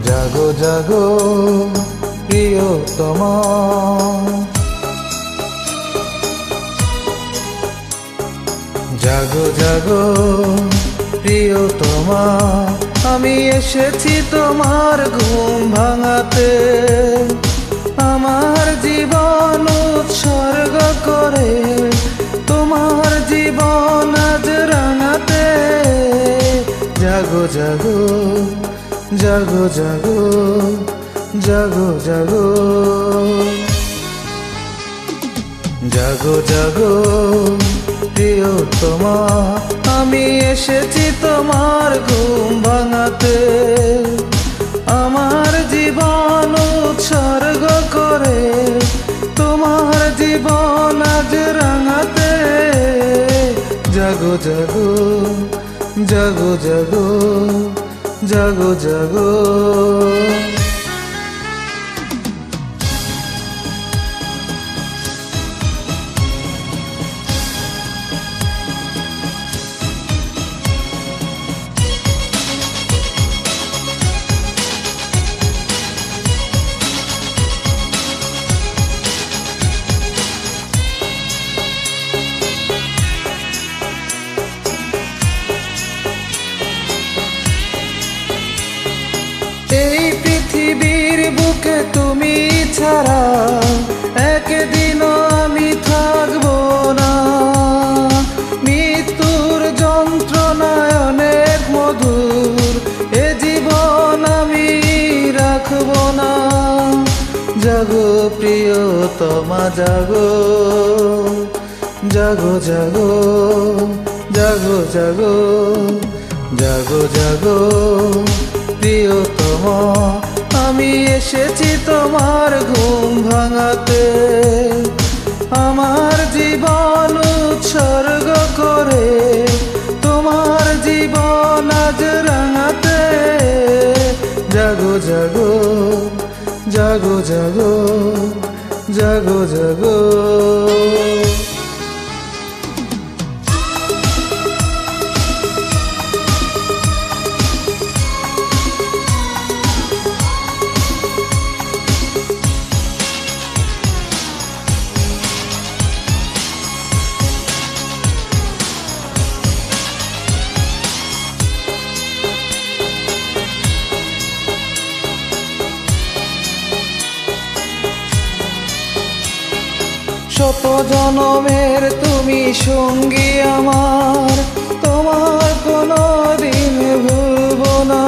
জাগো জাগো প্রিয়তমা, জাগো জাগো প্রিয়তমা, আমি এসেছি তোমার ঘুম ভাঙাতে, আমার জীবন উৎসর্গ করে তোমার জীবন আজ রাঙাতে। জাগো জাগো জাগো জাগো জাগো জাগো, জাগো জাগো প্রিয়তমা, আমি এসেছি তোমার ঘুম ভাঙাতে, আমার জীবন উৎসর্গ করে তোমার জীবন আজ রাঙাতে। জাগো জাগো জাগো জাগো জাগো জাগো। এই পৃথিবীর বুকে তুমি ছাড়া একদিনও আমি থাকবো না, মৃত্যুর যন্ত্রণায় অনেক মধুর এ জীবন আমি রাখবো না। জাগো প্রিয়তমা জাগো, জাগো জাগো জাগো জাগো জাগো জাগো প্রিয়তমা, আমি এসেছি তোমার ঘুম ভাঙাতে, আমার জীবন উৎসর্গ করে তোমার জীবন আজ রাঙাতে। জাগো জাগো জাগো জাগো জাগো জাগো। শত জনমের তুমি সঙ্গী আমার, তোমার কোনো দিন ভুলব না,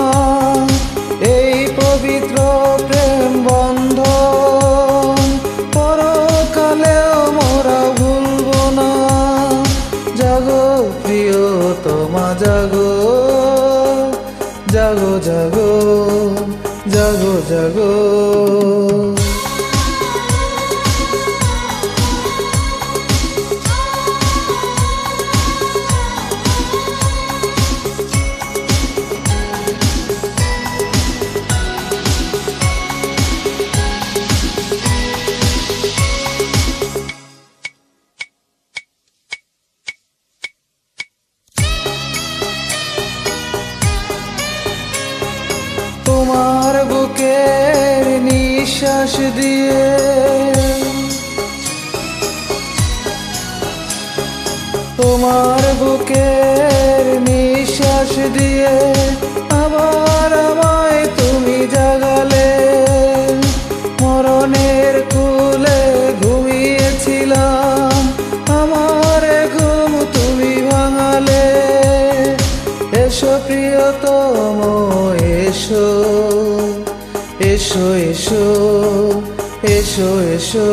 এই পবিত্র প্রেম বন্ধন পরকালেও মোরা ভুলব না। জাগো প্রিয়তমা জাগো, জাগো জাগো জাগো জাগো। তোমার বুকের নিঃশ্বাস দিয়ে, তোমার বুকের নিঃশ্বাস দিয়ে আবার আমায় তুমি জাগালে, মরণের কুলে ঘুমিয়েছিলাম, আমার ঘুম তুমি ভাঙালে। এসো প্রিয়তম এসো, এসো এসো এসো এসো।